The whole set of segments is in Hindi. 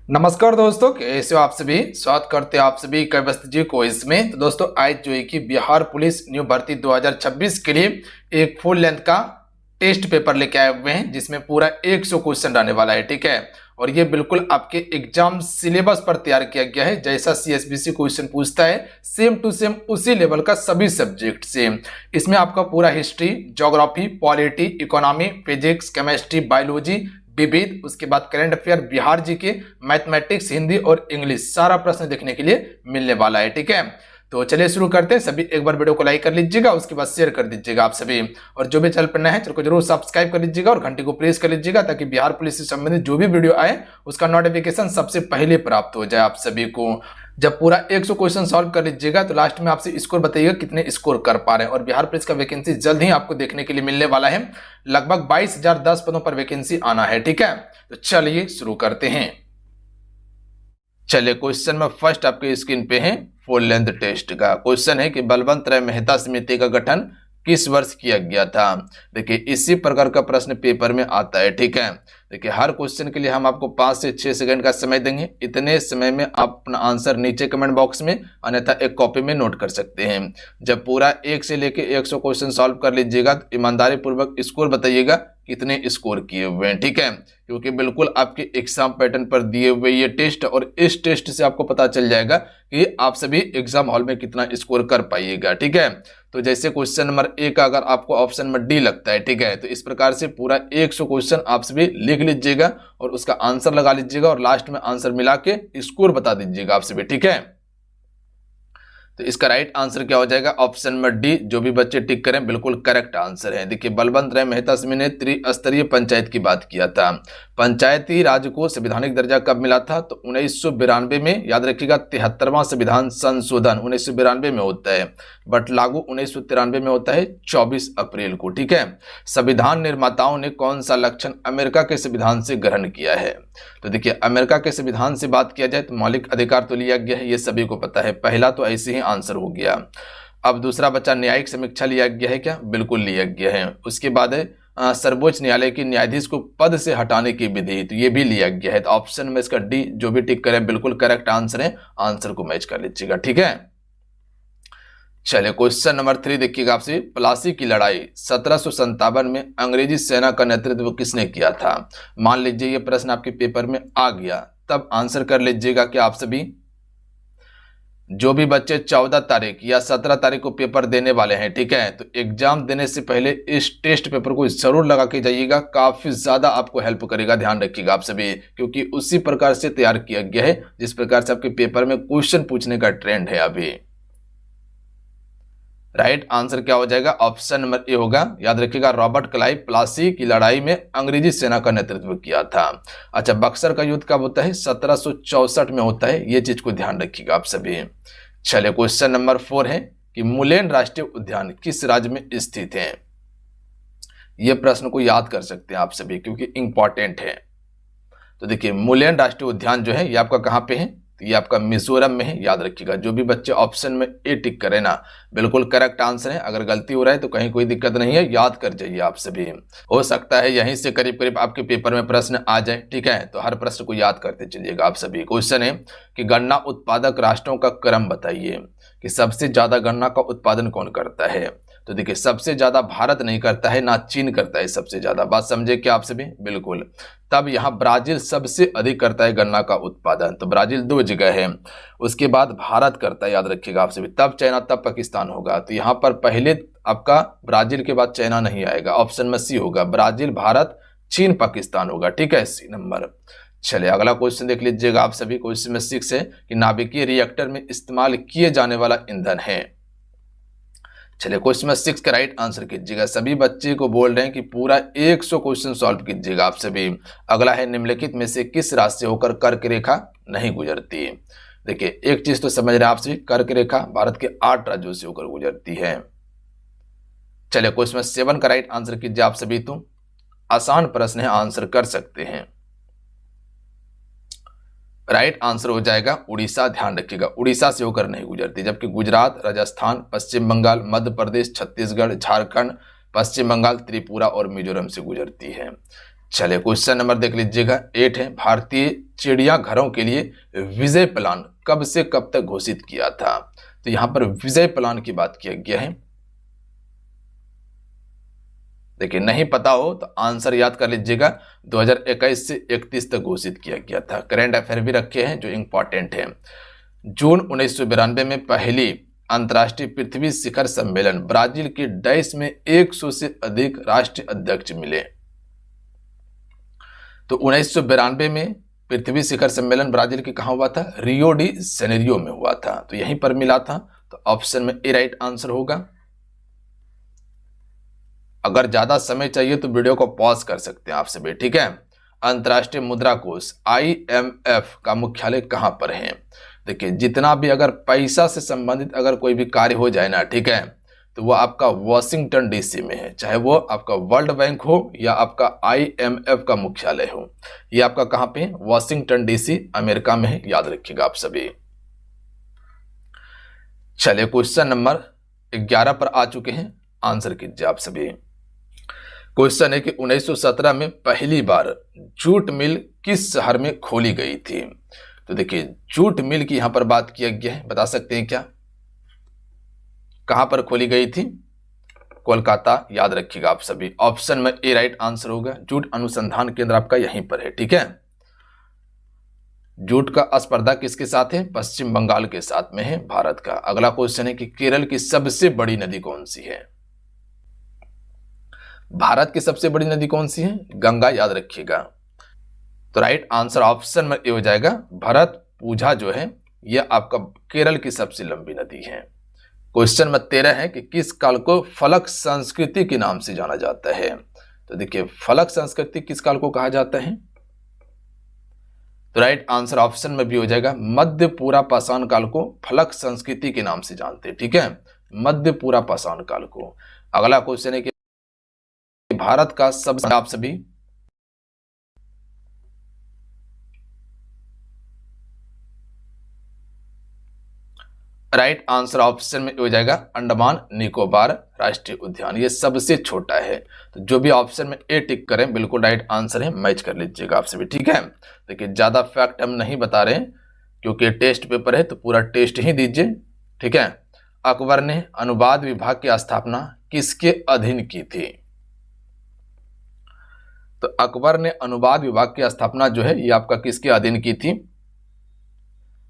नमस्कार दोस्तों, कैसे हो आप सभी। स्वागत करते हैं आप सभी कविवस्त जी को इसमें। तो दोस्तों आज जो है कि बिहार पुलिस न्यू भर्ती 2026 के लिए एक फुल लेंथ का टेस्ट पेपर लेके आए हुए हैं, जिसमें पूरा 100 क्वेश्चन रहने वाला है। ठीक है, और ये बिल्कुल आपके एग्जाम सिलेबस पर तैयार किया गया है। जैसा सीएसबीसी क्वेश्चन पूछता है सेम टू सेम उसी लेवल का सभी सब्जेक्ट से। इसमें आपका पूरा history, geography, polity, economy, physics, chemistry, biology, विविध, उसके बाद करंट अफेयर, बिहार जी के, मैथमेटिक्स, हिंदी और इंग्लिश, सारा प्रश्न देखने के लिए मिलने वाला है। ठीक है, तो चलिए शुरू करते हैं। सभी एक बार वीडियो को लाइक कर लीजिएगा, उसके बाद शेयर कर दीजिएगा आप सभी। और जो भी चैनल पर नया है चैनल को जरूर सब्सक्राइब कर लीजिएगा और घंटी को प्रेस कर लीजिएगा, ताकि बिहार पुलिस से संबंधित जो भी वीडियो आए उसका नोटिफिकेशन सबसे पहले प्राप्त हो जाए आप सभी को। जब पूरा 100 क्वेश्चन सॉल्व कर लीजिएगा तो लास्ट में आपसे स्कोर बताइएगा कितने स्कोर कर पा रहे हैं। और बिहार पुलिस का वैकेंसी जल्द ही आपको देखने के लिए मिलने वाला है। लगभग 22,010 पदों पर वैकेंसी आना है। ठीक है, तो चलिए शुरू करते हैं। चलिए क्वेश्चन में फर्स्ट आपके स्क्रीन पे है फुल लेंथ टेस्ट का क्वेश्चन है कि बलवंत राय मेहता समिति का गठन किस वर्ष किया गया था। देखिए इसी प्रकार का प्रश्न पेपर में आता है। ठीक है, देखिए हर क्वेश्चन के लिए हम आपको 5 से 6 सेकंड का समय देंगे। इतने समय में आप अपना आंसर नीचे कमेंट बॉक्स में अन्यथा एक कॉपी में नोट कर सकते हैं। जब पूरा 1 से लेके 100 क्वेश्चन सॉल्व कर लीजिएगा तो ईमानदारी पूर्वक स्कोर बताइएगा कितने स्कोर किए हुए हैं। ठीक है, क्योंकि बिल्कुल आपके एग्जाम पैटर्न पर दिए हुए ये टेस्ट, और इस टेस्ट से आपको पता चल जाएगा कि आप सभी एग्जाम हॉल में कितना स्कोर कर पाइएगा। ठीक है, तो जैसे क्वेश्चन नंबर 1 अगर आपको ऑप्शन में डी लगता है, ठीक है, तो इस प्रकार से पूरा 100 क्वेश्चन आप सभी लिख लीजिएगा और उसका आंसर लगा लीजिएगा और लास्ट में आंसर मिला के स्कोर बता दीजिएगा आप सभी। ठीक है, तो इसका राइट आंसर क्या हो जाएगा, ऑप्शन नंबर डी। जो भी बच्चे टिक करें बिल्कुल करेक्ट आंसर है। देखिए बलवंत राय मेहता समिति ने त्रिस्तरीय पंचायत की बात किया था। पंचायती राज को संवैधानिक दर्जा कब मिला था, तो 1992 में। याद रखिएगा 73वां संविधान संशोधन 1992 में होता है, बट लागू 1993 में होता है 24 अप्रैल को। ठीक है, संविधान निर्माताओं ने कौन सा लक्षण अमेरिका के संविधान से ग्रहण किया है। तो देखिए अमेरिका के संविधान से बात किया जाए तो मौलिक अधिकार तो लिया गया है, ये सभी को पता है। पहला तो ऐसे ही आंसर हो गया। अब दूसरा बच्चा न्यायिक समीक्षा लिया गया है क्या, बिल्कुल लिया गया है। उसके बाद है सर्वोच्च न्यायालय के न्यायाधीश को पद से हटाने की विधि, तो ये भी लिया गया है। तो ऑप्शन में इसका डी जो भी टिक करे बिल्कुल करेक्ट आंसर है। आंसर को मैच कर लीजिएगा। ठीक है, चलिए क्वेश्चन नंबर 3 देखिएगा आपसे। प्लासी की लड़ाई 1757 में अंग्रेजी सेना का नेतृत्व किसने किया था। मान लीजिए ये प्रश्न आपके पेपर में आ गया, तब आंसर कर लीजिएगा कि आप सभी जो भी बच्चे 14 तारीख या 17 तारीख को पेपर देने वाले हैं, ठीक है, तो एग्जाम देने से पहले इस टेस्ट पेपर को जरूर लगा के जाइएगा। काफी ज्यादा आपको हेल्प करेगा, ध्यान रखिएगा आप सभी, क्योंकि उसी प्रकार से तैयार किया गया है जिस प्रकार से आपके पेपर में क्वेश्चन पूछने का ट्रेंड है अभी। राइट आंसर क्या हो जाएगा, ऑप्शन नंबर ए होगा। याद रखिएगा रॉबर्ट क्लाइव प्लासी की लड़ाई में अंग्रेजी सेना का नेतृत्व किया था। अच्छा, बक्सर का युद्ध कब होता है, 1764 में होता है। ये चीज को ध्यान रखिएगा आप सभी। चलिए क्वेश्चन नंबर 4 है कि मुलेन राष्ट्रीय उद्यान किस राज्य में स्थित है। यह प्रश्न को याद कर सकते हैं आप सभी क्योंकि इंपॉर्टेंट है। तो देखिए मुलेन राष्ट्रीय उद्यान जो है ये आपका कहां पे है, तो ये आपका मिजोरम में है। याद रखिएगा जो भी बच्चे ऑप्शन में ए टिक करें ना बिल्कुल करेक्ट आंसर है। अगर गलती हो रहा है तो कहीं कोई दिक्कत नहीं है, याद कर जाइए आप सभी। हो सकता है यहीं से करीब करीब आपके पेपर में प्रश्न आ जाए। ठीक है, तो हर प्रश्न को याद करते चलिएगा आप सभी। क्वेश्चन है कि गन्ना उत्पादक राष्ट्रों का क्रम बताइए कि सबसे ज्यादा गन्ना का उत्पादन कौन करता है। तो देखिए सबसे ज्यादा भारत नहीं करता है, ना चीन करता है सबसे ज्यादा। बात समझे क्या आप सभी, बिल्कुल। तब यहाँ ब्राजील सबसे अधिक करता है गन्ना का उत्पादन, तो ब्राजील 2 जगह है। उसके बाद भारत करता है, याद रखिएगा आप सभी। तब चाइना, तब पाकिस्तान होगा। तो यहाँ पर पहले आपका ब्राजील के बाद चाइना नहीं आएगा, ऑप्शन में सी होगा। ब्राजील, भारत, चीन, पाकिस्तान होगा। ठीक है, सी नंबर। चलिए अगला क्वेश्चन देख लीजिएगा आप सभी। क्वेश्चन में 6 है कि नाभिकीय रिएक्टर में इस्तेमाल किए जाने वाला ईंधन है। चलिए क्वेश्चन में 6 का राइट आंसर कीजिएगा। सभी बच्चे को बोल रहे हैं कि पूरा 100 क्वेश्चन सॉल्व कीजिएगा आप सभी। अगला है निम्नलिखित में से किस राज्य से होकर कर्क रेखा नहीं गुजरती। देखिए एक चीज तो समझ रहे हैं आप सभी, कर्क रेखा भारत के 8 राज्यों से होकर गुजरती है। चलिए क्वेश्चन में 7 का राइट आंसर कीजिए आप सभी। तो आसान प्रश्न है, आंसर कर सकते हैं। राइट आंसर हो जाएगा उड़ीसा। ध्यान रखिएगा उड़ीसा से होकर नहीं गुजरती, जबकि गुजरात, राजस्थान, पश्चिम बंगाल, मध्य प्रदेश, छत्तीसगढ़, झारखंड, पश्चिम बंगाल, त्रिपुरा और मिजोरम से गुजरती है। चलिए क्वेश्चन नंबर देख लीजिएगा 8 है, भारतीय चिड़ियाघरों के लिए विजय प्लान कब से कब तक घोषित किया था। तो यहां पर विजय प्लान की बात किया गया है। देखिए नहीं पता हो तो आंसर याद कर लीजिएगा, 2021 से 31 तक घोषित किया गया था। करंट अफेयर भी रखे हैं जो इंपॉर्टेंट है। जून 1992 में पहली अंतर्राष्ट्रीय पृथ्वी शिखर सम्मेलन ब्राजील के डैश में 100 से अधिक राष्ट्रीय अध्यक्ष मिले। तो 1992 में पृथ्वी शिखर सम्मेलन ब्राजील के कहां हुआ था, रियो डी जेनेरियो में हुआ था, तो यहीं पर मिला था। तो ऑप्शन में ए राइट आंसर होगा। अगर ज्यादा समय चाहिए तो वीडियो को पॉज कर सकते हैं आप सभी, ठीक है। अंतर्राष्ट्रीय मुद्रा कोष IMF का मुख्यालय कहां पर है। देखिए जितना भी अगर पैसा से संबंधित अगर कोई भी कार्य हो जाए ना, ठीक है, तो वो आपका वॉशिंगटन DC में है, चाहे वो आपका वर्ल्ड बैंक हो या आपका IMF का मुख्यालय हो। ये आपका कहां पे है, वॉशिंगटन DC अमेरिका में है, याद रखिएगा आप सभी। चलिए क्वेश्चन नंबर 11 पर आ चुके हैं, आंसर कीजिए आप सभी। क्वेश्चन है कि 1917 में पहली बार जूट मिल किस शहर में खोली गई थी। तो देखिए जूट मिल की यहां पर बात किया गया है, बता सकते हैं क्या, कहां पर खोली गई थी, कोलकाता, याद रखिएगा आप सभी। ऑप्शन में ए राइट आंसर होगा। जूट अनुसंधान केंद्र आपका यहीं पर है, ठीक है। जूट का स्पर्धा किसके साथ है, पश्चिम बंगाल के साथ में है, भारत का। अगला क्वेश्चन है कि केरल की सबसे बड़ी नदी कौन सी है। भारत की सबसे बड़ी नदी कौन सी है, गंगा, याद रखिएगा। तो राइट आंसर ऑप्शन में ए हो जाएगा। भरतपुझा जो है यह आपका केरल की सबसे लंबी नदी है। क्वेश्चन नंबर 13 है कि किस काल को फलक संस्कृति के नाम से जाना जाता है। तो देखिए फलक संस्कृति किस काल को कहा जाता है। तो राइट आंसर ऑप्शन में भी हो जाएगा। मध्य पूरा पाषाण काल को फलक संस्कृति के नाम से जानते हैं, ठीक है, मध्य पूरा पाषाण काल को। अगला क्वेश्चन है कि भारत का सबसे, आप सभी राइट आंसर ऑप्शन में हो जाएगा अंडमान निकोबार राष्ट्रीय उद्यान, ये सबसे छोटा है। तो जो भी ऑप्शन में ए टिक करें बिल्कुल राइट आंसर है, मैच कर लीजिएगा आप सभी, ठीक है। देखिए ज्यादा फैक्ट हम नहीं बता रहे हैं क्योंकि टेस्ट पेपर है तो पूरा टेस्ट ही दीजिए, ठीक है। अकबर ने अनुवाद विभाग की स्थापना किसके अधीन की थी। तो अकबर ने अनुवाद विभाग की स्थापना जो है ये आपका किसके अधीन की थी,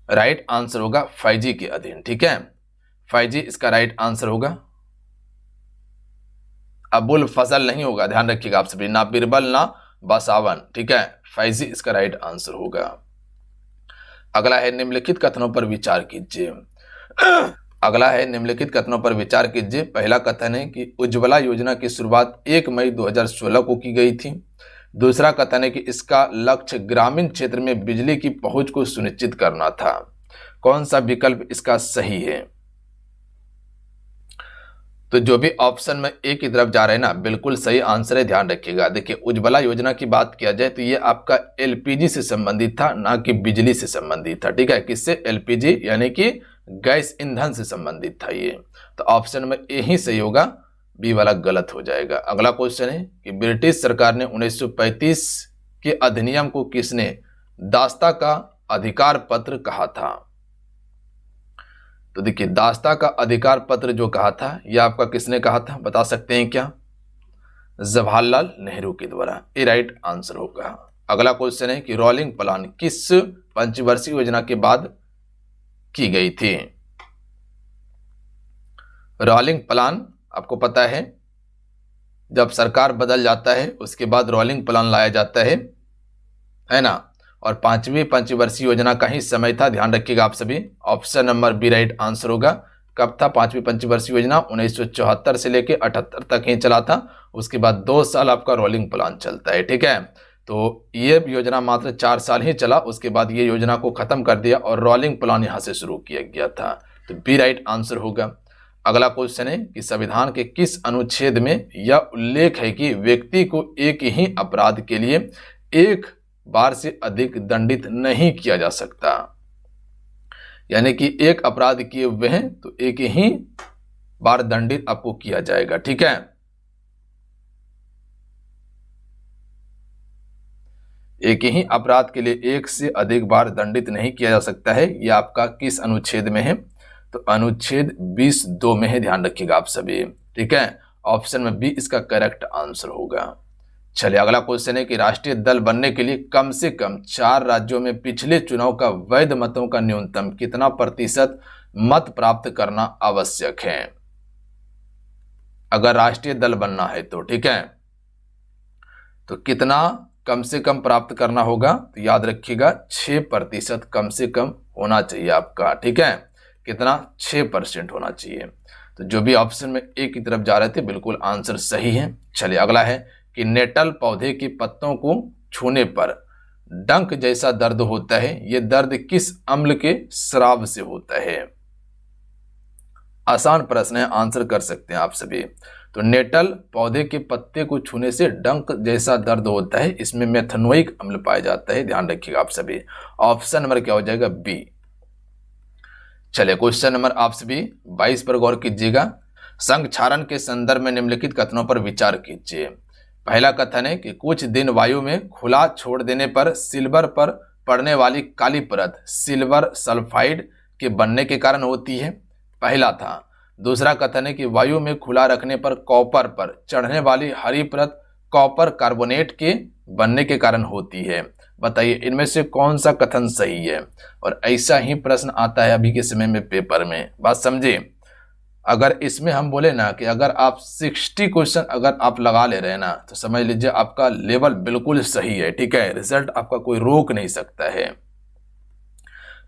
राइट आंसर होगा फैजी के अधीन, ठीक है। फैजी इसका राइट आंसर होगा। अबुल फजल नहीं होगा, ध्यान रखिएगा आप सभी, ना बिरबल ना बसावन, ठीक है। फैजी इसका राइट आंसर होगा। अगला है निम्नलिखित कथनों पर विचार कीजिए। अगला है निम्नलिखित कथनों पर विचार कीजिए। पहला कथन है कि उज्ज्वला योजना की शुरुआत 1 मई 2016 को की गई थी। दूसरा कथन है कि इसका लक्ष्य ग्रामीण क्षेत्र में बिजली की पहुंच को सुनिश्चित करना था। कौन सा विकल्प इसका सही है। तो जो भी ऑप्शन में ए की तरफ जा रहे हैं ना बिल्कुल सही आंसर है, ध्यान रखिएगा। देखिए उज्ज्वला योजना की बात किया जाए तो ये आपका LPG से संबंधित था, ना कि बिजली से संबंधित था, ठीक है। किससे, LPG यानी कि गैस ईंधन से संबंधित था ये। तो ऑप्शन में ए ही सही होगा, बी वाला गलत हो जाएगा। अगला क्वेश्चन है कि ब्रिटिश सरकार ने 1935 के अधिनियम को किसने दास्ता का अधिकार पत्र कहा था। तो देखिए दास्ता का अधिकार पत्र जो कहा था यह आपका किसने कहा था, बता सकते हैं क्या, जवाहरलाल नेहरू के द्वारा, ये राइट आंसर होगा। अगला क्वेश्चन है कि रोलिंग प्लान किस पंचवर्षीय योजना के बाद की गई थी। रोलिंग प्लान आपको पता है जब सरकार बदल जाता है उसके बाद रोलिंग प्लान लाया जाता है ना, और 5वीं पंचवर्षीय योजना का ही समय था, ध्यान रखिएगा आप सभी। Option number B right answer होगा। कब था 5वीं पंचवर्षीय योजना, 1974 से लेके 78 तक ही चला था, उसके बाद 2 साल आपका रोलिंग प्लान चलता है, ठीक है। तो ये योजना मात्र 4 साल ही चला, उसके बाद ये योजना को खत्म कर दिया और रोलिंग प्लान यहां से शुरू किया गया था। तो बी राइट आंसर होगा। अगला क्वेश्चन है कि संविधान के किस अनुच्छेद में यह उल्लेख है कि व्यक्ति को एक ही अपराध के लिए एक बार से अधिक दंडित नहीं किया जा सकता। यानी कि एक अपराध किए हुए हैं तो एक ही बार दंडित आपको किया जाएगा, ठीक है। एक ही अपराध के लिए एक से अधिक बार दंडित नहीं किया जा सकता है। ये आपका किस अनुच्छेद में है? तो अनुच्छेद 20(2) में है, ध्यान रखिएगा आप सभी। ठीक है, ऑप्शन में बी इसका करेक्ट आंसर होगा। चलिए अगला क्वेश्चन है कि राष्ट्रीय दल बनने के लिए कम से कम 4 राज्यों में पिछले चुनाव का वैध मतों का न्यूनतम कितना प्रतिशत मत प्राप्त करना आवश्यक है? अगर राष्ट्रीय दल बनना है तो ठीक है, तो कितना कम से कम प्राप्त करना होगा? तो याद रखिएगा 6% कम से कम होना चाहिए आपका। ठीक है, कितना? 6% होना चाहिए। तो जो भी ऑप्शन में ए की तरफ जा रहे थे बिल्कुल आंसर सही है। चलिए अगला है कि नेटल पौधे के पत्तों को छूने पर डंक जैसा दर्द होता है, यह दर्द किस अम्ल के स्राव से होता है? आसान प्रश्न है, आंसर कर सकते हैं आप सभी। तो नेटल पौधे के पत्ते को छूने से डंक जैसा दर्द होता है, इसमें मेथनोइक अम्ल पाया जाता है, ध्यान रखिएगा आप सभी। ऑप्शन नंबर क्या हो जाएगा? बी। चलिए क्वेश्चन नंबर आप सभी 22 पर गौर कीजिएगा। संघ क्षारण के संदर्भ में निम्नलिखित कथनों पर विचार कीजिए। पहला कथन है कि कुछ दिन वायु में खुला छोड़ देने पर सिल्वर पर पड़ने वाली काली परत सिल्वर सल्फाइड के बनने के कारण होती है, पहला था। दूसरा कथन है कि वायु में खुला रखने पर कॉपर पर चढ़ने वाली हरी परत कॉपर कार्बोनेट के बनने के कारण होती है। बताइए इनमें से कौन सा कथन सही है? और ऐसा ही प्रश्न आता है अभी के समय में पेपर में, बात समझे। अगर इसमें हम बोले ना कि अगर आप 60 क्वेश्चन अगर आप लगा ले रहे हैं ना, तो समझ लीजिए आपका लेवल बिल्कुल सही है। ठीक है, रिजल्ट आपका कोई रोक नहीं सकता है।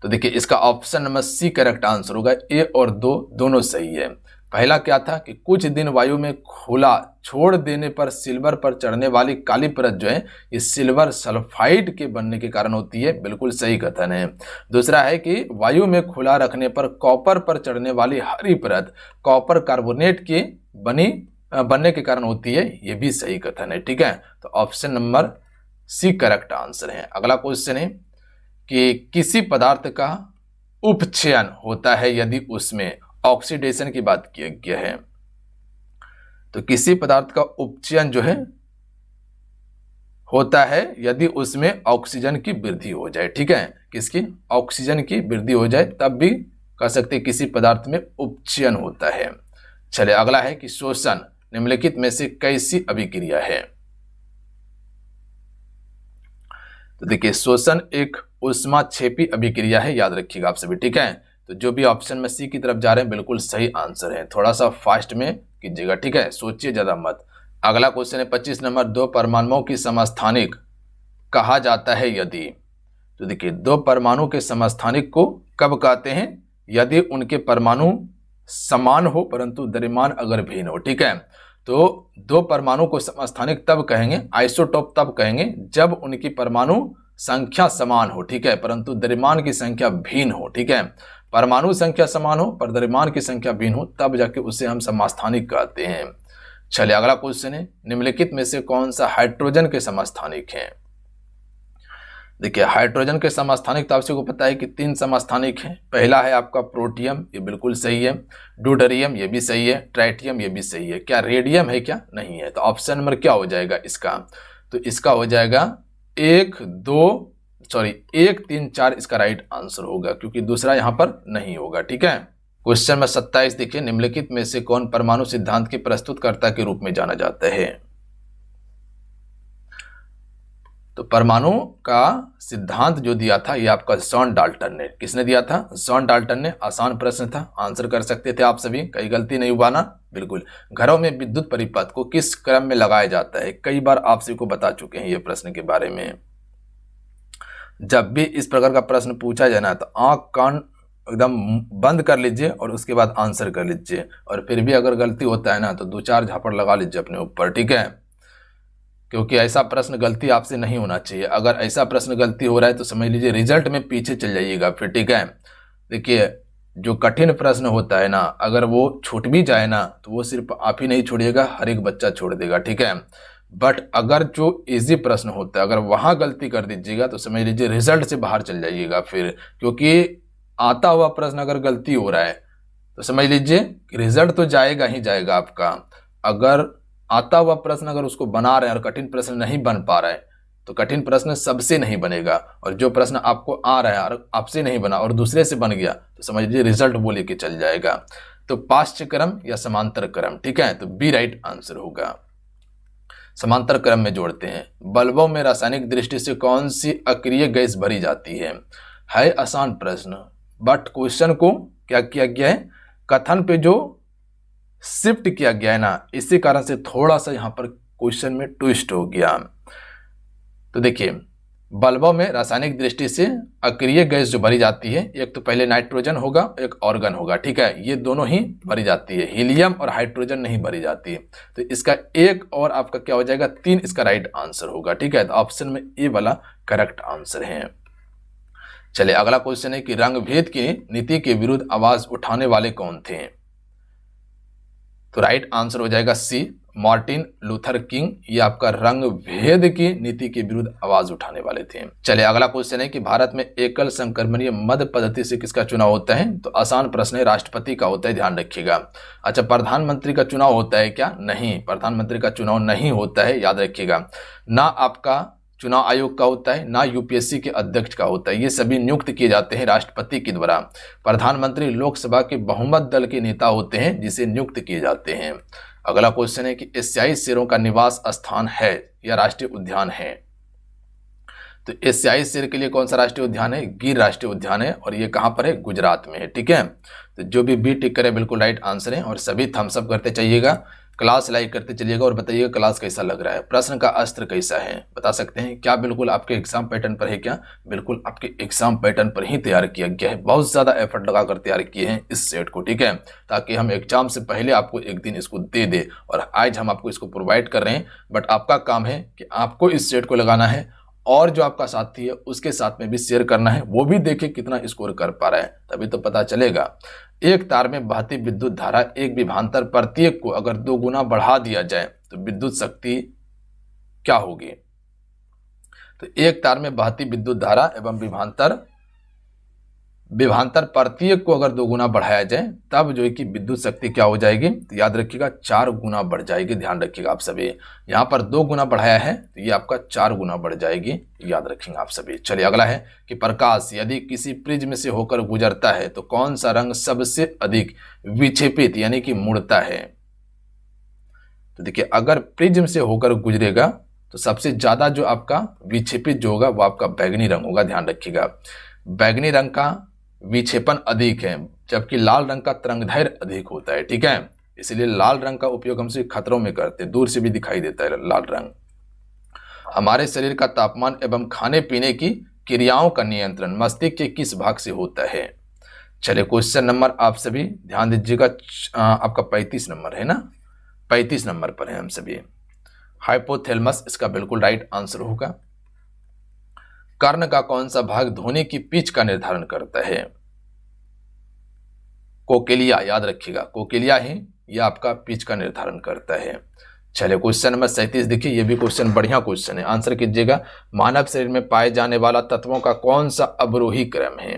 तो देखिए इसका option number C correct answer होगा। ए और 2 दोनों सही है। पहला क्या था कि कुछ दिन वायु में खुला छोड़ देने पर सिल्वर पर चढ़ने वाली काली परत जो है ये सिल्वर सल्फाइड के बनने के कारण होती है, बिल्कुल सही कथन है। दूसरा है कि वायु में खुला रखने पर कॉपर पर चढ़ने वाली हरी परत कॉपर कार्बोनेट के बनने के कारण होती है, ये भी सही कथन है। ठीक है, तो option number C correct answer है। अगला क्वेश्चन है कि किसी पदार्थ का उपचयन होता है यदि उसमें ऑक्सीडेशन की बात किया गया है। तो किसी पदार्थ का उपचयन जो है होता है यदि उसमें ऑक्सीजन की वृद्धि हो जाए। ठीक है, किसकी? ऑक्सीजन की वृद्धि हो जाए तब भी कह सकते हैं किसी पदार्थ में उपचयन होता है। चलिए अगला है कि शोषण निम्नलिखित में से कैसी अभिक्रिया है? तो देखिए शोषण एक ऊष्माक्षेपी अभिक्रिया है, याद रखिएगा आप सभी। ठीक है, तो जो भी ऑप्शन में सी की तरफ जा रहे हैं बिल्कुल सही आंसर है। थोड़ा सा फास्ट में कीजिएगा, ठीक है, सोचिए ज्यादा मत। अगला क्वेश्चन है 25 नंबर, 2 परमाणुओं की समस्थानिक कहा जाता है यदि। तो देखिए 2 परमाणु के समस्थानिक को कब कहते हैं? यदि उनके परमाणु समान हो परंतु द्रव्यमान अगर भिन्न हो। ठीक है, तो 2 परमाणु को समस्थानिक तब कहेंगे, आइसोटोप तब कहेंगे जब उनकी परमाणु संख्या समान हो। ठीक है, परंतु द्रव्यमान की संख्या भिन्न हो। ठीक है, परमाणु संख्या समान हो पर द्रव्यमान की संख्या भिन्न हो तब जाके उसे हम समस्थानिक कहते हैं। चलिए अगला क्वेश्चन है निम्नलिखित में से कौन सा हाइड्रोजन के समस्थानिक है? देखिए हाइड्रोजन के समस्थानिक तो आपको पता है कि 3 समस्थानिक हैं। पहला है आपका प्रोटियम, ये बिल्कुल सही है। ड्यूटेरियम ये भी सही है। ट्राइटियम ये भी सही है। क्या रेडियम है? क्या नहीं है। तो ऑप्शन नंबर क्या हो जाएगा इसका? तो इसका हो जाएगा 1, 3, 4 इसका राइट आंसर होगा, क्योंकि दूसरा यहां पर नहीं होगा। ठीक है, क्वेश्चन नंबर 27 देखिए निम्नलिखित में से कौन परमाणु सिद्धांत के प्रस्तुतकर्ता के रूप में जाना जाता है? तो परमाणु का सिद्धांत जो दिया था ये आपका जॉन डाल्टन ने। किसने दिया था? जॉन डाल्टन ने। आसान प्रश्न था, आंसर कर सकते थे आप सभी, कहीं गलती नहीं हुआ ना? बिल्कुल। घरों में विद्युत परिपथ को किस क्रम में लगाया जाता है? कई बार आप सभी को बता चुके हैं ये प्रश्न के बारे में। जब भी इस प्रकार का प्रश्न पूछा जाए ना तो आंख कान एकदम बंद कर लीजिए और उसके बाद आंसर कर लीजिए, और फिर भी अगर गलती होता है ना तो 2-4 झापड़ लगा लीजिए अपने ऊपर। ठीक है, क्योंकि ऐसा प्रश्न गलती आपसे नहीं होना चाहिए। अगर ऐसा प्रश्न गलती हो रहा है तो समझ लीजिए रिजल्ट में पीछे चल जाइएगा फिर। ठीक है, देखिए जो कठिन प्रश्न होता है ना, अगर वो छूट भी जाए ना तो वो सिर्फ आप ही नहीं छोड़िएगा, हर एक बच्चा छोड़ देगा। ठीक है, बट अगर जो इजी प्रश्न होता है अगर वहां गलती कर दीजिएगा तो समझ लीजिए रिजल्ट से बाहर चल जाइएगा फिर। क्योंकि आता हुआ प्रश्न अगर गलती हो रहा है तो समझ लीजिए कि रिजल्ट तो जाएगा ही जाएगा आपका। अगर आता हुआ प्रश्न अगर उसको बना रहे हैं और कठिन प्रश्न नहीं बन पा रहा है तो कठिन प्रश्न सबसे नहीं बनेगा, और जो प्रश्न आपको आ रहा है और आपसे नहीं बना और दूसरे से बन गया तो समझ लीजिए रिजल्ट वो लेके चल जाएगा। तो पाश्च क्रम या समांतर क्रम, ठीक है, तो बी राइट आंसर होगा। समांतर क्रम में जोड़ते हैं। बल्बों में रासायनिक दृष्टि से कौन सी अक्रिय गैस भरी जाती है आसान प्रश्न, बट क्वेश्चन को क्या किया गया है, कथन पे जो शिफ्ट किया गया है ना, इसी कारण से थोड़ा सा यहां पर क्वेश्चन में ट्विस्ट हो गया। तो देखिए, बल्बों में रासायनिक दृष्टि से अक्रिय गैस जो भरी जाती है, एक तो पहले नाइट्रोजन होगा, एक ऑर्गन होगा, ठीक है, ये दोनों ही भरी जाती है, हीलियम और हाइड्रोजन नहीं भरी जाती है। तो इसका एक और आपका क्या हो जाएगा, 3 इसका राइट आंसर होगा, ठीक है। तो ऑप्शन में ए वाला करेक्ट आंसर है। चलिए अगला क्वेश्चन है कि रंग भेद की नीति के विरुद्ध आवाज उठाने वाले कौन थे। तो राइट आंसर हो जाएगा सी, मार्टिन लूथर किंग, ये आपका रंग भेद की नीति के विरुद्ध आवाज उठाने वाले थे। चलिए अगला क्वेश्चन है कि भारत में एकल संक्रमणीय मध्य पद्धति से किसका चुनाव होता है। तो आसान प्रश्न है, राष्ट्रपति का होता है, ध्यान रखिएगा। अच्छा, प्रधानमंत्री का चुनाव होता है क्या? नहीं, प्रधानमंत्री का चुनाव नहीं होता है, याद रखिएगा। ना आपका चुनाव आयोग का होता है, ना यूपीएससी के अध्यक्ष का होता है, ये सभी नियुक्त किए जाते हैं राष्ट्रपति के द्वारा। प्रधानमंत्री लोकसभा के बहुमत दल के नेता होते हैं जिसे नियुक्त किए जाते हैं। अगला क्वेश्चन है कि एशियाई शेरों का निवास स्थान है या राष्ट्रीय उद्यान है। तो एशियाई शेर के लिए कौन सा राष्ट्रीय उद्यान है? गिर राष्ट्रीय उद्यान है, और ये कहां पर है? गुजरात में है, ठीक है। तो जो भी बी टिक करे बिल्कुल राइट आंसर है। और सभी थम्स अप करते चलिएगा, क्लास लाइक करते चलिएगा और बताइएगा क्लास कैसा लग रहा है, प्रश्न का अस्त्र कैसा है, बता सकते हैं क्या बिल्कुल आपके एग्जाम पैटर्न पर है क्या? बिल्कुल आपके एग्जाम पैटर्न पर ही तैयार किया गया है, बहुत ज्यादा एफर्ट लगाकर तैयार किए हैं इस सेट को, ठीक है, ताकि हम एग्जाम से पहले आपको एक दिन इसको दे दे। और आज हम आपको इसको प्रोवाइड कर रहे हैं, बट आपका काम है कि आपको इस सेट को लगाना है और जो आपका साथी है उसके साथ में भी शेयर करना है, वो भी देखे कितना स्कोर कर पा रहा है, तभी तो पता चलेगा। एक तार में बहती विद्युत धारा एक विभवांतर प्रत्येक को अगर 2 गुना बढ़ा दिया जाए तो विद्युत शक्ति क्या होगी? तो एक तार में बहती विद्युत धारा एवं विभवांतर प्रत्येक को अगर 2 गुना बढ़ाया जाए तब जो है कि विद्युत शक्ति क्या हो जाएगी? तो याद रखिएगा 4 गुना बढ़ जाएगी, ध्यान रखिएगा आप सभी। यहाँ पर 2 गुना बढ़ाया है तो ये आपका 4 गुना बढ़ जाएगी, याद रखेंगे आप सभी। चलिए अगला है कि प्रकाश यदि किसी प्रिज्म से होकर गुजरता है तो कौन सा रंग सबसे अधिक विक्षेपित यानी कि मुड़ता है? तो देखिए, अगर प्रिज्म से होकर गुजरेगा तो सबसे ज्यादा जो आपका विक्षेपित जो होगा वो आपका बैगनी रंग होगा, ध्यान रखिएगा। बैगनी रंग का विक्षेपण अधिक है, जबकि लाल रंग का तरंगदैर्घ्य अधिक होता है, ठीक है। इसलिए लाल रंग का उपयोग हम सिर्फ खतरों में करते हैं, दूर से भी दिखाई देता है लाल रंग। हमारे शरीर का तापमान एवं खाने पीने की क्रियाओं का नियंत्रण मस्तिष्क के किस भाग से होता है? चलिए क्वेश्चन नंबर आप सभी ध्यान दीजिएगा, आपका 35 नंबर है ना, 35 नंबर पर है हम सभी। हाइपोथैलेमस इसका बिल्कुल राइट आंसर होगा। कर्ण का कौन सा भाग ध्वनि की पिच का निर्धारण करता है? कोकिलिया, याद रखिएगा, कोकिलिया ही यह आपका पिच का निर्धारण करता है। चलिए क्वेश्चन नंबर 37 देखिए, ये भी क्वेश्चन बढ़िया क्वेश्चन है, आंसर कीजिएगा। मानव शरीर में पाए जाने वाला तत्वों का कौन सा अवरोही क्रम है?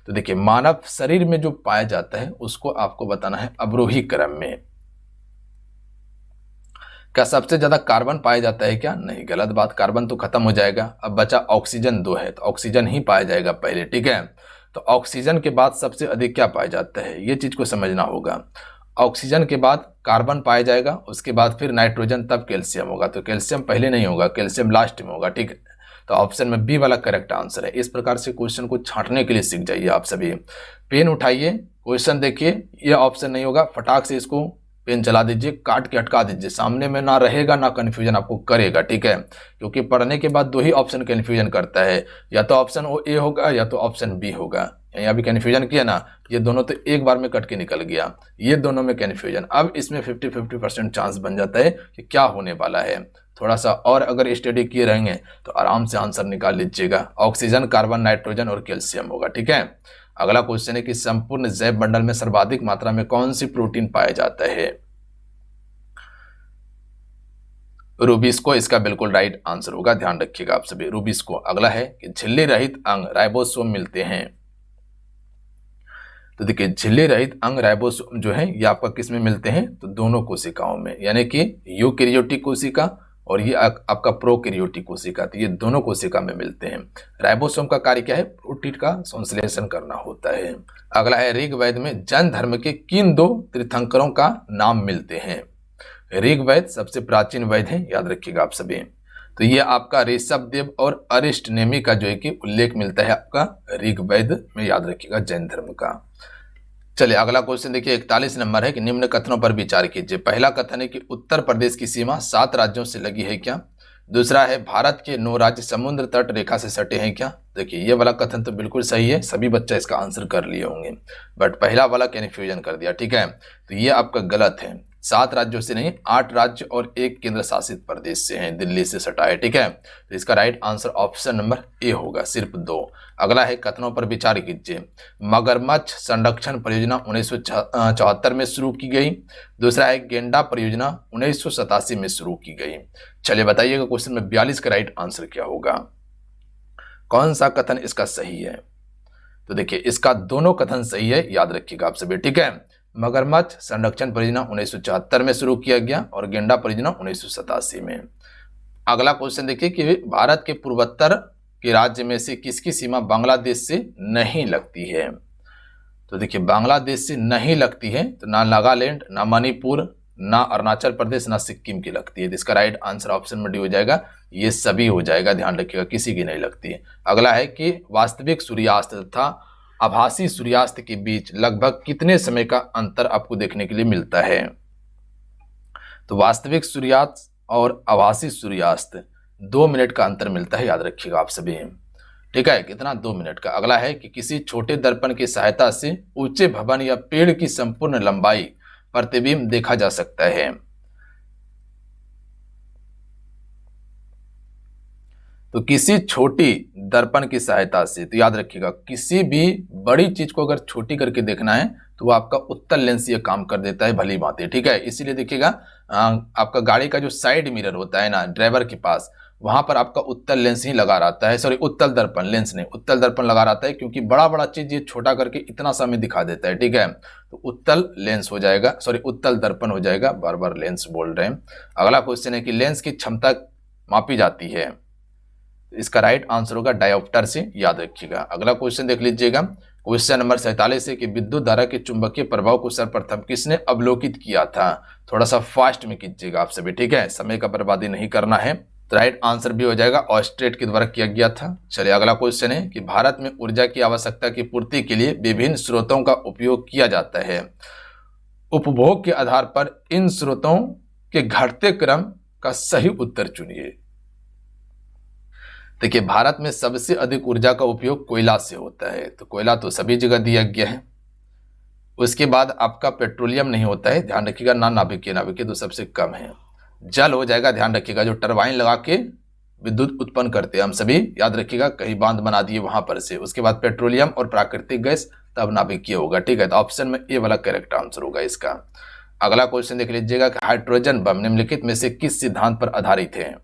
तो देखिए, मानव शरीर में जो पाया जाता है उसको आपको बताना है अवरोही क्रम में। क्या सबसे ज्यादा कार्बन पाया जाता है क्या? नहीं, गलत बात, कार्बन तो खत्म हो जाएगा। अब बचा ऑक्सीजन 2 है, तो ऑक्सीजन ही पाया जाएगा पहले, ठीक है। तो ऑक्सीजन के बाद सबसे अधिक क्या पाया जाता है, ये चीज को समझना होगा। ऑक्सीजन के बाद कार्बन पाया जाएगा, उसके बाद फिर नाइट्रोजन, तब कैल्शियम होगा। तो कैल्शियम पहले नहीं होगा, कैल्शियम लास्ट में होगा, ठीक है। तो ऑप्शन में बी वाला करेक्ट आंसर है। इस प्रकार से क्वेश्चन को छांटने के लिए सीख जाइए आप सभी। पेन उठाइए, क्वेश्चन देखिए, ये ऑप्शन नहीं होगा, फटाक से इसको पेन चला दीजिए, काट के हटका दीजिए, सामने में ना रहेगा ना कंफ्यूजन आपको करेगा, ठीक है। क्योंकि पढ़ने के बाद 2 ही ऑप्शन कंफ्यूजन करता है, या तो ऑप्शन ए होगा या तो ऑप्शन बी होगा। यहाँ भी कंफ्यूजन किया ना, ये दोनों तो एक बार में कट के निकल गया, ये दोनों में कंफ्यूजन। अब इसमें 50-50% चांस बन जाता है कि क्या होने वाला है। थोड़ा सा और अगर स्टडी किए रहेंगे तो आराम से आंसर निकाल लीजिएगा। ऑक्सीजन, कार्बन, नाइट्रोजन और कैल्शियम होगा, ठीक है। अगला क्वेश्चन है कि संपूर्ण जैव मंडल में सर्वाधिक मात्रा में कौन सी प्रोटीन पाया जाता है? रूबिस्को इसका बिल्कुल राइट आंसर होगा, ध्यान रखिएगा आप सभी, रूबिस्को। अगला है कि झिल्ली रहित अंग राइबोसोम मिलते हैं। तो देखिए, झिल्ली रहित अंग राइबोसोम जो है ये आपका किस में मिलते हैं? तो दोनों कोशिकाओं में, यानी कि यूकैरियोटिक कोशिका और ये आपका प्रोकैरियोटिक कोशिका, तो ये दोनों कोशिका में मिलते हैं। राइबोसोम का कार्य क्या है? प्रोटीन का संश्लेषण करना होता है। अगला है ऋग्वेद में जैन धर्म के किन 2 तीर्थंकरों का नाम मिलते हैं? ऋग्वेद सबसे प्राचीन वेद है, याद रखिएगा आप सभी। तो ये आपका ऋषभदेव और अरिष्टनेमी का जो है कि उल्लेख मिलता है आपका ऋग्वेद में, याद रखिएगा, जैन धर्म का। चलिए अगला क्वेश्चन देखिए, 41 नंबर है कि निम्न कथनों पर विचार कीजिए। पहला कथन है कि उत्तर प्रदेश की सीमा 7 राज्यों से लगी है क्या? दूसरा है भारत के 9 राज्य समुद्र तट रेखा से सटे हैं क्या? देखिए ये वाला कथन तो बिल्कुल सही है, सभी बच्चे इसका आंसर कर लिए होंगे, बट पहला वाला कन्फ्यूजन कर दिया, ठीक है। तो ये आपका गलत है, 7 राज्यों से नहीं, 8 राज्य और 1 केंद्र शासित प्रदेश से हैं, दिल्ली से सटा है, ठीक है। तो इसका right answer option number A होगा, सिर्फ 2। अगला है कथनों पर विचार कीजिए। मगरमच्छ संरक्षण परियोजना 1974 में शुरू की गई। दूसरा है गेंडा परियोजना 1987 में शुरू की गई। चलिए बताइएगा क्वेश्चन में 42 का राइट आंसर क्या होगा, कौन सा कथन इसका सही है? तो देखिए इसका दोनों कथन सही है, याद रखिएगा आप सभी, ठीक है। मगरमच्छ संरक्षण परियोजना 1974 में शुरू किया गया और गेंडा परियोजना 1987 में। अगला क्वेश्चन देखिए कि भारत के पूर्वोत्तर के राज्य में से किसकी सीमा बांग्लादेश से नहीं लगती है? तो देखिए बांग्लादेश से नहीं लगती है, तो ना नागालैंड, ना मणिपुर, ना अरुणाचल प्रदेश, ना सिक्किम की लगती है। तो इसका राइट आंसर ऑप्शन में डी हो जाएगा, ये सभी हो जाएगा, ध्यान रखिएगा, किसी की नहीं लगती है। अगला है कि वास्तविक सूर्यास्त तथा आभासी सूर्यास्त के बीच लगभग कितने समय का अंतर आपको देखने के लिए मिलता है? तो वास्तविक सूर्यास्त और आभासी सूर्यास्त 2 मिनट का अंतर मिलता है, याद रखिएगा आप सभी, ठीक है, कितना? 2 मिनट का। अगला है कि किसी छोटे दर्पण की सहायता से ऊंचे भवन या पेड़ की संपूर्ण लंबाई प्रतिबिंब देखा जा सकता है। तो किसी छोटी दर्पण की सहायता से, तो याद रखिएगा किसी भी बड़ी चीज को अगर छोटी करके देखना है तो वो आपका उत्तल लेंस ये काम कर देता है भली भांति, ठीक है। इसीलिए देखिएगा आपका गाड़ी का जो साइड मिरर होता है ना ड्राइवर के पास, वहां पर आपका उत्तल लेंस ही लगा रहता है, सॉरी उत्तल दर्पण, लेंस नहीं, उत्तल दर्पण लगा रहता है, क्योंकि बड़ा बड़ा चीज ये छोटा करके इतना समय दिखा देता है, ठीक है। तो उत्तल लेंस हो जाएगा, सॉरी उत्तल दर्पण हो जाएगा, बार बार लेंस बोल रहे हैं। अगला क्वेश्चन है कि लेंस की क्षमता मापी जाती है, इसका राइट आंसर होगा डायोप्टर से, याद रखिएगा। अगला क्वेश्चन देख लीजिएगा, क्वेश्चन नंबर 47 है कि विद्युत धारा के चुंबकीय प्रभाव को सर्वप्रथम किसने अवलोकित किया था? थोड़ा सा फास्ट में कीजिएगा आप सभी, ठीक है, समय का बर्बादी नहीं करना है। तो राइट आंसर भी हो जाएगा, ऑस्ट्रेट के द्वारा किया गया था। चलिए अगला क्वेश्चन है कि भारत में ऊर्जा की आवश्यकता की पूर्ति के लिए विभिन्न स्रोतों का उपयोग किया जाता है। उपभोग के आधार पर इन स्रोतों के घटते क्रम का सही उत्तर चुनिए। देखिए भारत में सबसे अधिक ऊर्जा का उपयोग कोयला से होता है, तो कोयला तो सभी जगह दिया गया है। उसके बाद आपका पेट्रोलियम नहीं होता है, ध्यान रखिएगा, ना नाभिकीय, नाभिकीय तो सबसे कम है। जल हो जाएगा, ध्यान रखिएगा, जो टरबाइन लगा के विद्युत उत्पन्न करते हैं हम सभी, याद रखिएगा, कहीं बांध बना दिए वहां पर से। उसके बाद पेट्रोलियम और प्राकृतिक गैस, तब नाभिकीय होगा, ठीक है। तो ऑप्शन में ए वाला करेक्ट आंसर होगा इसका। अगला क्वेश्चन देख लीजिएगा कि हाइड्रोजन बम निम्नलिखित में से किस सिद्धांत पर आधारित है?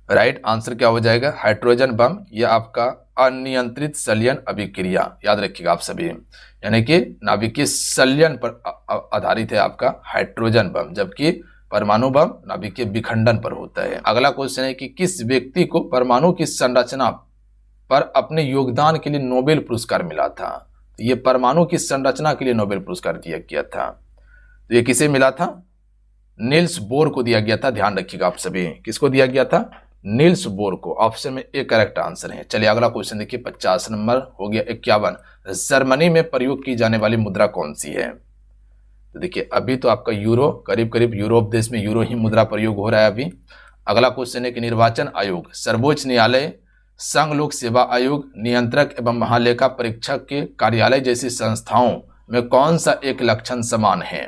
राइट आंसर क्या हो जाएगा? हाइड्रोजन बम यह आपका अनियंत्रित संलयन अभिक्रिया, याद रखिएगा आप सभी, यानी कि नाभिकीय संलयन पर आधारित है आपका हाइड्रोजन बम, जबकि परमाणु बम नाभिकीय विखंडन पर होता है। अगला क्वेश्चन है कि किस व्यक्ति को परमाणु की संरचना पर अपने योगदान के लिए नोबेल पुरस्कार मिला था? तो ये परमाणु की संरचना के लिए नोबेल पुरस्कार दिया गया था, तो ये किसे मिला था? नील्स बोर को दिया गया था, ध्यान रखिएगा आप सभी, किसको दिया गया था? नील्स बोर को। ऑप्शन में ए करेक्ट आंसर है। चलिए अगला क्वेश्चन देखिए, 50 नंबर हो गया। 51, जर्मनी में प्रयोग की जाने वाली मुद्रा कौन सी है? तो देखिए अभी तो आपका यूरो, करीब करीब यूरोप देश में यूरो ही मुद्रा प्रयोग हो रहा है अभी। अगला क्वेश्चन है कि निर्वाचन आयोग, सर्वोच्च न्यायालय, संघ लोक सेवा आयोग, नियंत्रक एवं महालेखा परीक्षक के कार्यालय जैसी संस्थाओं में कौन सा एक लक्षण समान है?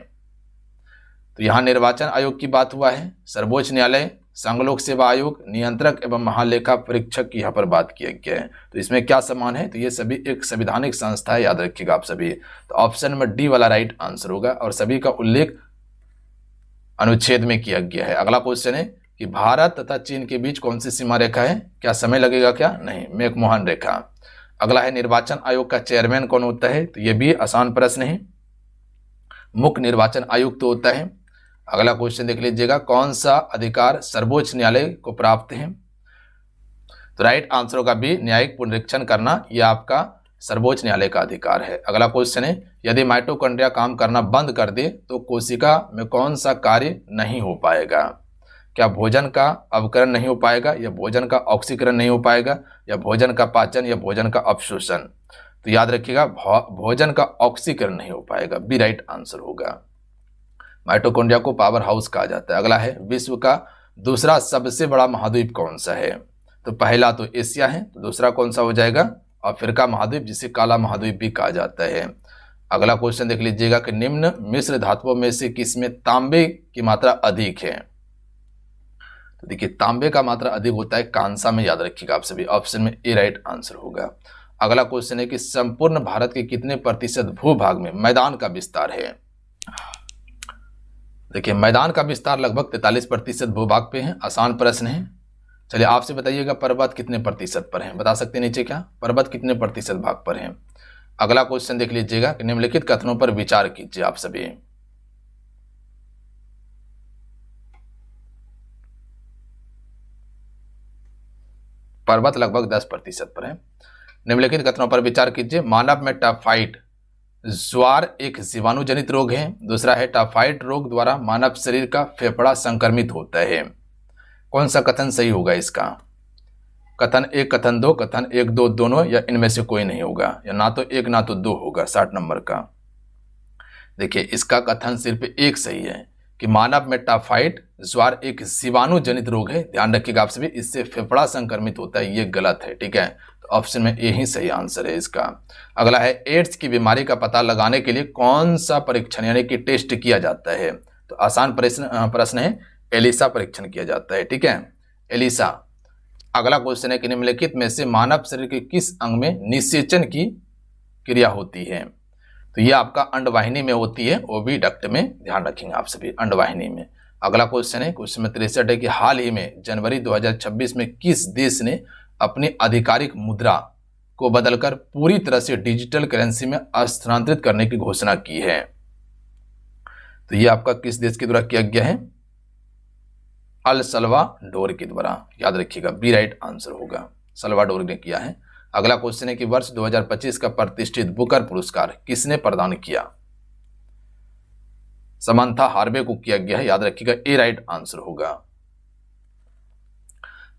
तो यहाँ निर्वाचन आयोग की बात हुआ है, सर्वोच्च न्यायालय, संघ लोक सेवा आयोग, नियंत्रक एवं महालेखा परीक्षक की यहाँ पर बात किया गया है। तो इसमें क्या समान है? तो ये सभी एक संवैधानिक संस्था है, याद रखिएगा आप सभी। तो ऑप्शन नंबर डी वाला राइट आंसर होगा, और सभी का उल्लेख अनुच्छेद में किया गया है। अगला क्वेश्चन है कि भारत तथा चीन के बीच कौन सी सीमा रेखा है? क्या समय लगेगा? क्या नहीं, मैकमोहन रेखा। अगला है निर्वाचन आयोग का चेयरमैन कौन होता है? तो ये भी आसान प्रश्न है, मुख्य निर्वाचन आयुक्त तो होता है। अगला क्वेश्चन देख लीजिएगा, कौन सा अधिकार सर्वोच्च न्यायालय को प्राप्त है? तो राइट आंसर होगा बी, न्यायिक पुनरीक्षण करना, यह आपका सर्वोच्च न्यायालय का अधिकार है। अगला क्वेश्चन है, यदि माइटोकॉन्ड्रिया काम करना बंद कर दे तो कोशिका में कौन सा कार्य नहीं हो पाएगा? क्या भोजन का अवकरण नहीं हो पाएगा, या भोजन का ऑक्सीकरण नहीं हो पाएगा, या भोजन का पाचन, या भोजन का अपशोषण? तो याद रखिएगा भोजन का ऑक्सीकरण नहीं हो पाएगा, बी राइट आंसर होगा। माइटोकॉन्ड्रिया को पावर हाउस कहा जाता है। अगला है, विश्व का दूसरा सबसे बड़ा महाद्वीप कौन सा है? तो पहला तो एशिया है, तो दूसरा कौन सा हो जाएगा? अफ्रीका महाद्वीप, जिसे काला महाद्वीप भी कहा जाता है। अगला क्वेश्चन देख लीजिएगा कि निम्न मिश्र धातुओं में से किसमें तांबे की मात्रा अधिक है? तो देखिए तांबे का मात्रा अधिक होता है कांसा में, याद रखिएगा आप सभी। ऑप्शन में ए राइट आंसर होगा। अगला क्वेश्चन है कि संपूर्ण भारत के कितने प्रतिशत भूभाग में मैदान का विस्तार है? देखिए मैदान का विस्तार लगभग 43% भूभाग पे है। आसान प्रश्न है। चलिए आपसे बताइएगा पर्वत कितने प्रतिशत पर हैं? बता सकते हैं नीचे क्या? पर्वत कितने प्रतिशत भाग पर हैं? अगला क्वेश्चन देख लीजिएगा कि निम्नलिखित कथनों पर विचार कीजिए आप सभी। पर्वत लगभग 10% पर है। निम्नलिखित कथनों पर विचार कीजिए। मानव में टाइफाइड ज्वर एक जीवाणु जनित रोग है। दूसरा है, टाइफाइड रोग द्वारा मानव शरीर का फेफड़ा संक्रमित होता है। कौन सा कथन सही होगा इसका? कथन 1, कथन 2, कथन 1, 2 दोनों, या इनमें से कोई नहीं होगा, या ना तो 1 ना तो 2 होगा 60 नंबर का। देखिए इसका कथन सिर्फ एक सही है कि मानव में टाइफाइड ज्वर एक जीवाणु जनित रोग है। ध्यान रखिएगा आप सभी, इससे फेफड़ा संक्रमित होता है, ये गलत है। ठीक है, तो ऑप्शन में ए ही सही आंसर है इसका। अगला है, एड्स की बीमारी का पता लगाने के लिए कौन सा परीक्षण यानी कि टेस्ट किया जाता है? तो आसान प्रश्न है, एलिसा परीक्षण किया जाता है। ठीक है, एलिसा। अगला क्वेश्चन है कि निम्नलिखित में से मानव शरीर के किस अंग में निषेचन की क्रिया होती है? तो यह आपका अंडवाहिनी में होती है, ओविडक्ट में। ध्यान रखेंगे आप सभी, अंडवाहिनी में। अगला क्वेश्चन है, क्वेश्चन में 63 है कि हाल ही में जनवरी 2026 में किस देश ने अपनी आधिकारिक मुद्रा को बदलकर पूरी तरह से डिजिटल करेंसी में स्थानांतरित करने की घोषणा की है? तो यह आपका किस देश के द्वारा किया गया है? अल सल्वाडोर के द्वारा। याद रखिएगा, बी राइट आंसर होगा, सल्वाडोर ने किया है। अगला क्वेश्चन है कि वर्ष 2025 का प्रतिष्ठित बुकर पुरस्कार किसने प्रदान किया? समंथा हार्वे को किया गया है। याद रखिएगा, ए राइट आंसर होगा।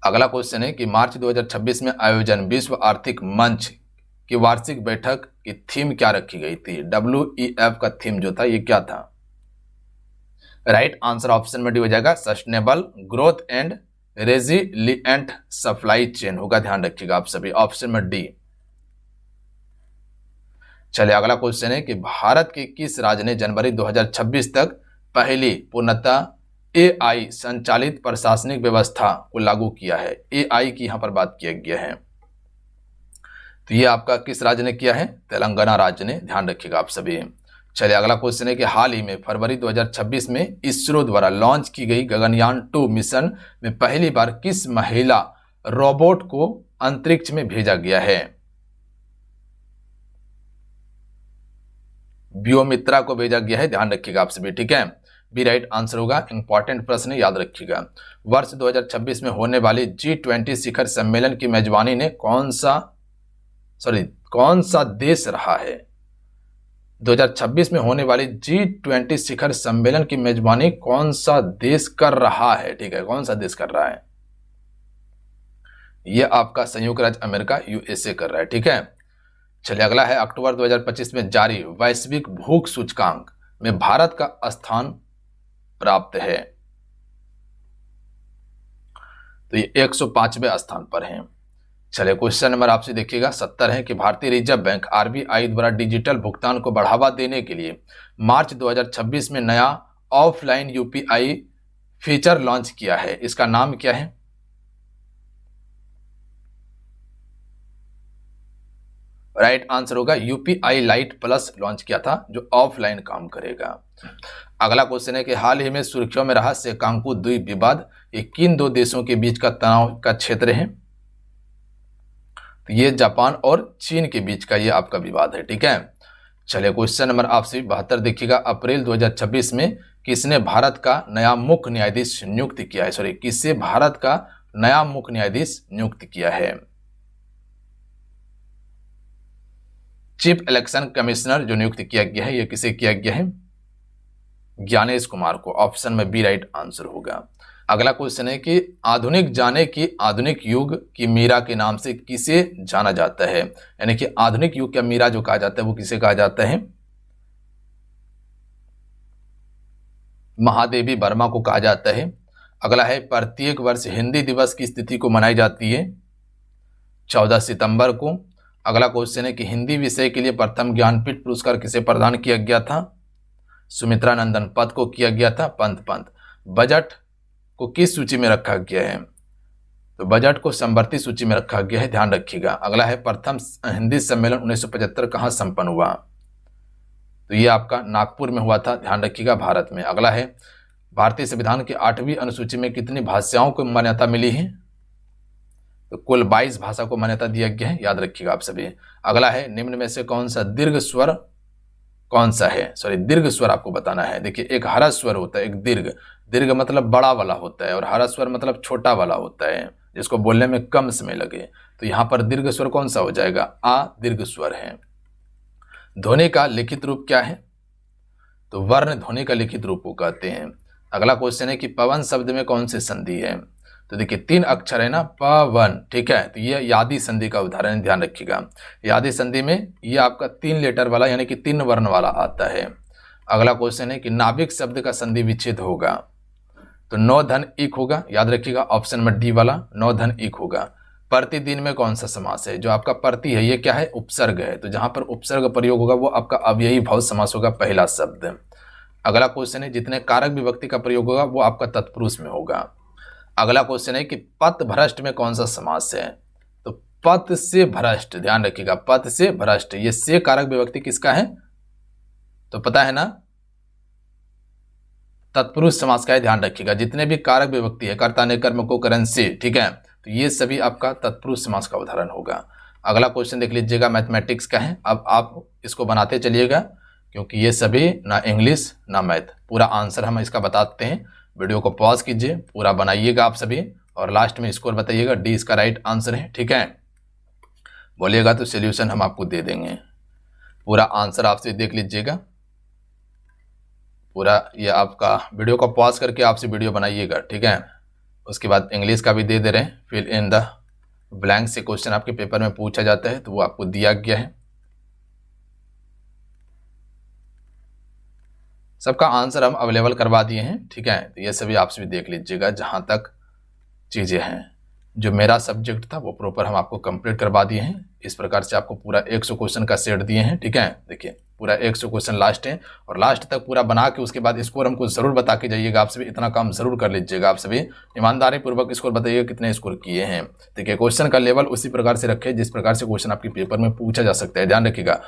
अगला क्वेश्चन है कि मार्च 2026 में आयोजन विश्व आर्थिक मंच की वार्षिक बैठक की थीम क्या रखी गई थी? WEF का थीम जो था ये क्या था? राइट आंसर ऑप्शन में डी हो जाएगा, sustainable growth and resilient supply chain होगा। ध्यान रखिएगा आप सभी, ऑप्शन में डी। चलिए अगला क्वेश्चन है कि भारत के किस राज्य ने जनवरी 2026 तक पहली पूर्णतः AI संचालित प्रशासनिक व्यवस्था को लागू किया है? AI की यहां पर बात किया गया है, तो ये आपका किस राज्य ने किया है? तेलंगाना राज्य ने। ध्यान रखिएगा आप सभी। चलिए अगला क्वेश्चन है कि हाल ही में फरवरी 2026 में इसरो द्वारा लॉन्च की गई गगनयान 2 मिशन में पहली बार किस महिला रोबोट को अंतरिक्ष में भेजा गया है? व्योमित्रा को भेजा गया है। ध्यान रखिएगा आप सभी। ठीक है, बी राइट आंसर होगा। इंपॉर्टेंट प्रश्न है, याद रखिएगा। वर्ष 2026 में होने वाली G20 शिखर सम्मेलन की मेजबानी ने कौन सा देश रहा है? 2026 में होने वाली G20 शिखर सम्मेलन की मेजबानी कौन सा देश कर रहा है? ठीक है, कौन सा देश कर रहा है? यह आपका संयुक्त राज्य अमेरिका USA कर रहा है। ठीक है, चलिए अगला है, अक्टूबर 2025 में जारी वैश्विक भूख सूचकांक में भारत का स्थान प्राप्त है? तो ये 105वें स्थान पर है। चलिए क्वेश्चन नंबर आपसे देखिएगा 70 है कि भारतीय रिजर्व बैंक RBI द्वारा डिजिटल भुगतान को बढ़ावा देने के लिए मार्च 2026 में नया ऑफलाइन UPI फीचर लॉन्च किया है। इसका नाम क्या है? राइट आंसर होगा UPI लाइट प्लस लॉन्च किया था, जो ऑफलाइन काम करेगा। अगला क्वेश्चन है कि हाल ही में सुर्खियों में रहा सेकांकू द्वीप विवाद, ये किन दो देशों के बीच का तनाव का क्षेत्र है? तो ये जापान और चीन के बीच का ये आपका विवाद है। ठीक है, चलिए क्वेश्चन नंबर आपसे 72 देखिएगा, अप्रैल 2026 में किसने भारत का नया मुख्य न्यायाधीश नियुक्त किया है, सॉरी किसे भारत का नया मुख्य न्यायाधीश नियुक्त किया है। चीफ इलेक्शन कमिश्नर जो नियुक्त किया गया है, यह किसे किया गया है, ज्ञानेश कुमार को। ऑप्शन में बी राइट आंसर होगा। अगला क्वेश्चन है कि आधुनिक जाने की आधुनिक युग की मीरा के नाम से किसे जाना जाता है, यानी कि आधुनिक युग का मीरा जो कहा जाता है वो किसे कहा जाता है, महादेवी वर्मा को कहा जाता है। अगला है प्रत्येक वर्ष हिंदी दिवस की तिथि को मनाई जाती है 14 सितंबर को। अगला क्वेश्चन है कि हिंदी विषय के लिए प्रथम ज्ञानपीठ पुरस्कार किसे प्रदान किया गया था, सुमित्रा नंदन पन्त को किया गया था, पंत। बजट को किस सूची में रखा गया है, तो बजट को समवर्ती सूची में रखा गया है, ध्यान रखिएगा। अगला है प्रथम हिंदी सम्मेलन 1975 कहाँ संपन्न हुआ, तो ये आपका नागपुर में हुआ था, ध्यान रखिएगा, भारत में। अगला है भारतीय संविधान की 8वीं अनुसूची में कितनी भाषाओं को मान्यता मिली है, तो कुल 22 भाषा को मान्यता दिया गया है, याद रखिएगा आप सभी। अगला है निम्न में से कौन सा दीर्घ स्वर कौन सा है, सॉरी दीर्घ स्वर आपको बताना है। देखिए एक हरा स्वर होता है, एक दीर्घ मतलब बड़ा वाला होता है, और हरा स्वर मतलब छोटा वाला होता है, जिसको बोलने में कम समय लगे। तो यहाँ पर दीर्घ स्वर कौन सा हो जाएगा, आ दीर्घ स्वर है। ध्वनि का लिखित रूप क्या है, तो वर्ण ध्वनि का लिखित रूप को कहते हैं। अगला क्वेश्चन है कि पवन शब्द में कौन सी संधि है, तो देखिए 3 अक्षर है ना, पवन, ठीक है, तो ये यादी संधि का उदाहरण, ध्यान रखिएगा। यादी संधि में ये आपका 3 लेटर वाला यानी कि 3 वर्ण वाला आता है। अगला क्वेश्चन है कि नाविक शब्द का संधि विच्छेद होगा, तो नौ धन इक होगा, याद रखिएगा, ऑप्शन में डी वाला नौ धन इक होगा। प्रतिदिन में कौन सा समास है, जो आपका प्रति है ये क्या है, उपसर्ग है, तो जहां पर उपसर्ग प्रयोग होगा वो आपका अव्ययी भाव समास होगा, पहला शब्द। अगला क्वेश्चन है जितने कारक विभक्ति का प्रयोग होगा वो आपका तत्पुरुष में होगा। अगला क्वेश्चन है कि पथ भ्रष्ट में कौन सा समास है, तो पथ से भ्रष्ट, ध्यान रखिएगा, पथ से भ्रष्ट, ये से कारक विभक्ति किसका है, तो पता है ना, तत्पुरुष समास का है, ध्यान रखिएगा। जितने भी कारक विभक्ति है, कर्ता ने कर्म को करण से, ठीक है, तो ये सभी आपका तत्पुरुष समास का उदाहरण होगा। अगला क्वेश्चन देख लीजिएगा, मैथमेटिक्स का है। अब आप इसको बनाते चलिएगा, क्योंकि ये सभी ना इंग्लिश ना मैथ, पूरा आंसर हम इसका बताते हैं। वीडियो को पॉज कीजिए, पूरा बनाइएगा आप सभी, और लास्ट में स्कोर बताइएगा। डी इसका राइट आंसर है, ठीक है, बोलिएगा तो सॉल्यूशन हम आपको दे देंगे। पूरा आंसर आपसे देख लीजिएगा, पूरा ये आपका वीडियो को पॉज करके आपसे वीडियो बनाइएगा, ठीक है। उसके बाद इंग्लिश का भी दे रहे हैं, फिल इन द ब्लैंक से क्वेश्चन आपके पेपर में पूछा जाता है, तो वो आपको दिया गया है। सबका आंसर हम अवेलेबल करवा दिए हैं, ठीक है, तो ये सभी आपसे भी देख लीजिएगा। जहां तक चीज़ें हैं, जो मेरा सब्जेक्ट था वो प्रॉपर हम आपको कंप्लीट करवा दिए हैं। इस प्रकार से आपको पूरा 100 क्वेश्चन का सेट दिए हैं, ठीक है। देखिए पूरा 100 क्वेश्चन लास्ट है, और लास्ट तक पूरा बना के उसके बाद स्कोर हमको ज़रूर बता के जाइएगा। आप सभी इतना काम ज़रूर कर लीजिएगा, आप सभी ईमानदारी पूर्वक स्कोर बताइएगा कितने स्कोर किए हैं। देखिए क्वेश्चन का लेवल उसी प्रकार से रखें जिस प्रकार से क्वेश्चन आपके पेपर में पूछा जा सकता है, ध्यान रखिएगा।